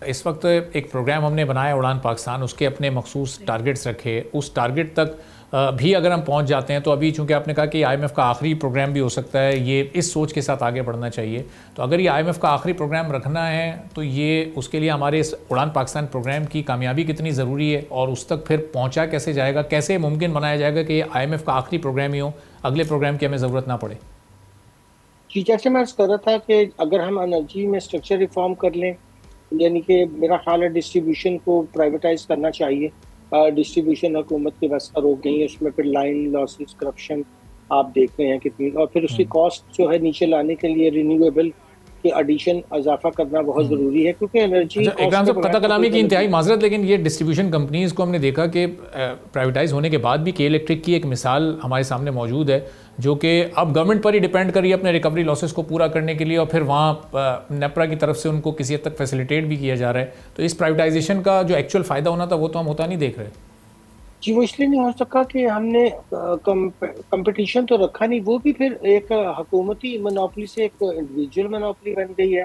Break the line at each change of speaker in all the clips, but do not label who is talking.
इस वक्त एक प्रोग्राम हमने बनाया उड़ान पाकिस्तान, उसके अपने मखसूस टारगेट्स रखे। उस टारगेट तक भी अगर हम पहुंच जाते हैं तो अभी चूंकि आपने कहा कि आईएमएफ का आखिरी प्रोग्राम भी हो सकता है, ये इस सोच के साथ आगे बढ़ना चाहिए। तो अगर ये आईएमएफ का आखिरी प्रोग्राम रखना है तो ये उसके लिए हमारे इस उड़ान पाकिस्तान प्रोग्राम की कामयाबी कितनी ज़रूरी है और उस तक फिर पहुँचा कैसे जाएगा, कैसे मुमकिन बनाया जाएगा कि ये आईएमएफ का आखिरी प्रोग्राम ही हो, अगले प्रोग्राम की हमें ज़रूरत ना पड़े।
जी, जैसे मैं अर्ज कर रहा था कि अगर हम एनर्जी में स्ट्रक्चर रिफॉर्म कर लें, यानी कि मेरा ख्याल है डिस्ट्रीब्यूशन को प्राइवेटाइज करना चाहिए। डिस्ट्रीब्यूशन हुकूमत के बस का रोक नहीं है, उसमें फिर लाइन लॉसेस, करप्शन आप देख रहे हैं कितनी, और फिर उसकी कॉस्ट जो है नीचे लाने के लिए रिन्यूएबल के एडिशन इजाफा करना बहुत जरूरी है, क्योंकि एनर्जी
अच्छा
कॉस्ट
इकराम
के
साहब,
बगैर
कता
तो कोई
कलामी की इंतहाई
एनर्जी।
माजरत, लेकिन ये डिस्ट्रीब्यूशन कंपनीज़ को हमने देखा कि प्राइवेटाइज होने के बाद भी के इलेक्ट्रिक की एक मिसाल हमारे सामने मौजूद है, जो कि अब गवर्नमेंट पर ही डिपेंड कर रही है अपने रिकवरी लॉसेस को पूरा करने के लिए, और फिर वहाँ नेपरा की तरफ से उनको किसी हद तक फैसिलिटेट भी किया जा रहा है। तो इस प्राइवेटाइजेशन का जो एक्चुअल फ़ायदा होना था वो तो हम होता नहीं देख रहे।
जी, वो इसलिए नहीं हो सका कि हमने कंपटीशन तो रखा नहीं, वो भी फिर एक हुकूमती मोनोपोली से एक इंडिविजुअल मोनोपोली बन गई है।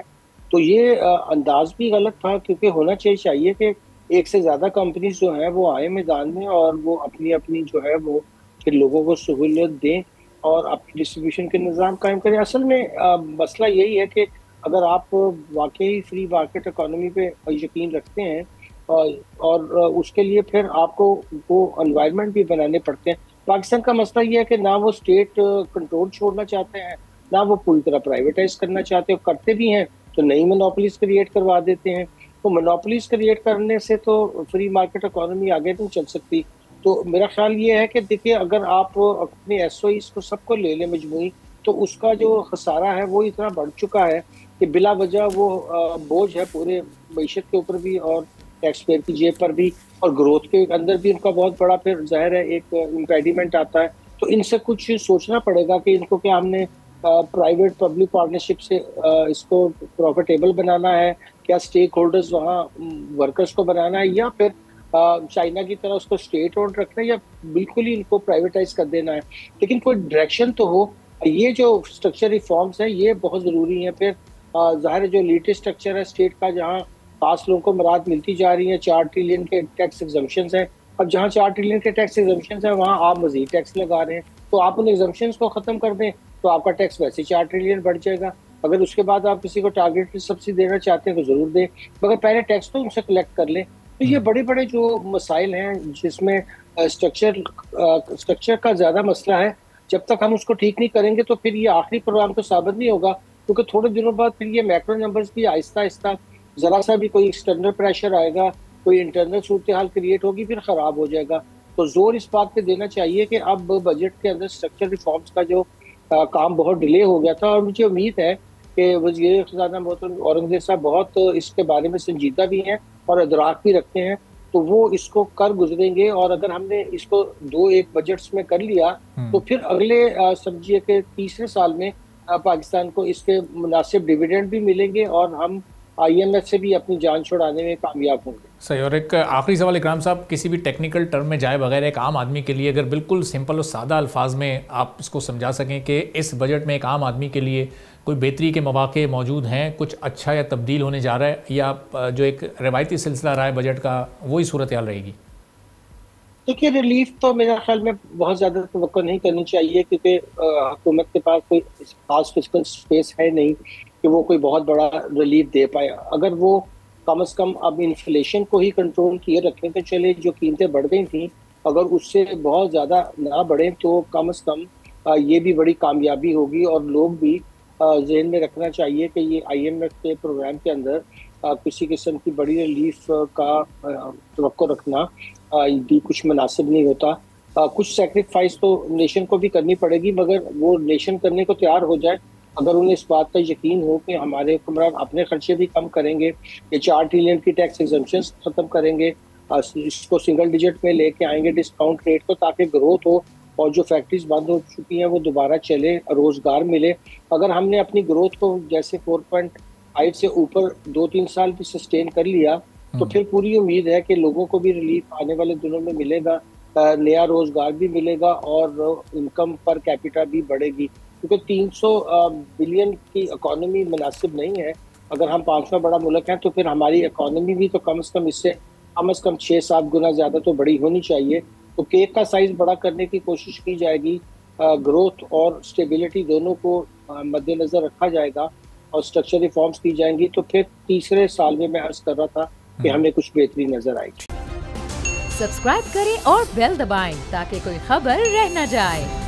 तो ये अंदाज भी गलत था, क्योंकि होना चाहिए कि एक से ज्यादा कंपनीज जो है वो आए मैदान में और वो अपनी अपनी जो है वो फिर लोगों को सहूलियत दें और अपनी डिस्ट्रीब्यूशन के निज़ाम कायम करें। असल में मसला यही है कि अगर आप वाकई फ्री मार्केट इकोनॉमी पे यकीन रखते हैं और उसके लिए फिर आपको वो एनवायरनमेंट भी बनाने पड़ते हैं। पाकिस्तान का मसला ये है कि ना वो स्टेट कंट्रोल छोड़ना चाहते हैं, ना वो पूरी तरह प्राइवेटाइज करना चाहते हैं। करते भी हैं तो नई मोनोपोलीज क्रिएट करवा देते हैं। तो मोनोपोलीज क्रिएट करने से तो फ्री मार्केट इकोनॉमी आगे नहीं चल सकती। तो मेरा ख्याल ये है कि देखिए, अगर आप अपने एसओईज को सबको ले लें मजमूई, तो उसका जो खसारा है वो इतना बढ़ चुका है कि बिला वजह वो बोझ है पूरे मीशत के ऊपर भी और टैक्स पेयर की जेब पर भी, और ग्रोथ के अंदर भी उनका बहुत बड़ा फिर जाहिर है एक इम्पेडिमेंट आता है। तो इनसे कुछ सोचना पड़ेगा कि इनको क्या हमने प्राइवेट पब्लिक पार्टनरशिप से इसको प्रॉफिटेबल बनाना है, क्या स्टेक होल्डर्स वहाँ वर्कर्स को बनाना है, या फिर चाइना की तरह उसको स्टेट ओन्ड रखना है, या बिल्कुल ही इनको प्राइवेटाइज कर देना है। लेकिन कोई डायरेक्शन तो हो। ये जो स्ट्रक्चर रिफॉर्म्स है ये बहुत जरूरी है। फिर जाहिर है जो लेटेस्ट स्ट्रक्चर है स्टेट का, जहाँ पास लोगों को मराद मिलती जा रही है, 4 ट्रिलियन के टैक्स एग्जम्पन्स हैं। अब जहाँ 4 ट्रिलियन के टैक्स एग्जम्पन्स हैं वहाँ आप मजीद टैक्स लगा रहे हैं, तो आप उन एग्जम्पन्स को खत्म कर दें तो आपका टैक्स वैसे 4 ट्रिलियन बढ़ जाएगा। अगर उसके बाद आप किसी को टारगेटेड सब्सिडी देना चाहते हैं तो जरूर दें, मगर पहले टैक्स तो उनसे कलेक्ट कर लें। तो ये बड़े बड़े जो मसाइल हैं जिसमें स्ट्रक्चर का ज्यादा मसला है, जब तक हम उसको ठीक नहीं करेंगे तो फिर ये आखिरी प्रोग्राम तो साबित नहीं होगा, क्योंकि थोड़े दिनों बाद फिर ये मैक्रो नंबर्स भी आहिस्ता आहिस्ता, जरा सा भी कोई एक्सटर्नल प्रेशर आएगा, कोई इंटरनल सूरत हाल क्रिएट होगी, फिर खराब हो जाएगा। तो जोर इस बात पे देना चाहिए कि अब बजट के अंदर स्ट्रक्चर रिफॉर्म्स का जो काम बहुत डिले हो गया था, और मुझे उम्मीद है कि वज़ीर ख़ज़ाना मोहतरम औरंगज़ेब साहब बहुत इसके बारे में संजीदा भी हैं और इदराक भी रखते हैं, तो वो इसको कर गुजरेंगे। और अगर हमने इसको 2-1 बजट्स में कर लिया तो फिर अगले समझिए कि तीसरे साल में पाकिस्तान को इसके मुनासिब डिविडेंड भी मिलेंगे और हम आईएमएफ से भी अपनी जान छुड़ाने में कामयाब होंगे।
सही। और एक आखिरी सवाल इकराम साहब, किसी भी टेक्निकल टर्म में जाए बगैर एक आम आदमी के लिए अगर बिल्कुल सिंपल और सादा अल्फाज में आप इसको समझा सकें कि इस बजट में एक आम आदमी के लिए कोई बेहतरी के मौके मौजूद हैं, कुछ अच्छा या तब्दील होने जा रहा है, या जो एक रवायती सिलसिला रहा है बजट का वही सूरत हाल रहेगी?
देखिए, रिलीफ तो मेरे ख्याल में बहुत ज्यादा तवक्को नहीं करनी चाहिए, क्योंकि हुकूमत के पास कोई खास फिस्कल स्पेस है नहीं कि वो कोई बहुत बड़ा रिलीफ दे पाए। अगर वो कम से कम अब इन्फ्लेशन को ही कंट्रोल किए रखें तो चले, जो कीमतें बढ़ गई थी अगर उससे बहुत ज़्यादा ना बढ़े तो कम से कम ये भी बड़ी कामयाबी होगी। और लोग भी जहन में रखना चाहिए कि ये आईएमएफ के प्रोग्राम के अंदर किसी किस्म की बड़ी रिलीफ का तवक्को रखना भी कुछ मुनासिब नहीं होता। कुछ सेक्रीफाइस तो नेशन को भी करनी पड़ेगी, मगर वो नेशन करने को तैयार हो जाए अगर उन्हें इस बात का यकीन हो कि हमारे हुक्मरान अपने खर्चे भी कम करेंगे, ये 4 ट्रिलियन की टैक्स एग्जम्पशंस खत्म करेंगे, इसको सिंगल डिजिट में लेके आएंगे डिस्काउंट रेट को, ताकि ग्रोथ हो और जो फैक्ट्रीज बंद हो चुकी हैं वो दोबारा चले, रोजगार मिले। अगर हमने अपनी ग्रोथ को जैसे 4.5 से ऊपर 2-3 साल भी सस्टेन कर लिया तो फिर पूरी उम्मीद है कि लोगों को भी रिलीफ आने वाले दिनों में मिलेगा, नया रोजगार भी मिलेगा और इनकम पर कैपिटा भी बढ़ेगी। क्योंकि 300 बिलियन की इकोनॉमी मुनासिब नहीं है अगर हम 5वां बड़ा मुल्क हैं तो फिर हमारी इकोनॉमी भी तो कम से कम 6-7 गुना ज़्यादा तो बड़ी होनी चाहिए। तो केक का साइज बड़ा करने की कोशिश की जाएगी, ग्रोथ और स्टेबिलिटी दोनों को मद्देनजर रखा जाएगा और स्ट्रक्चर रिफॉर्म्स की जाएंगी, तो फिर तीसरे साल में मैं अर्ज कर रहा था कि हमें कुछ बेहतरी नजर आएगी।
सब्सक्राइब करें और बेल दबाएं ताकि कोई खबर रह न जाए।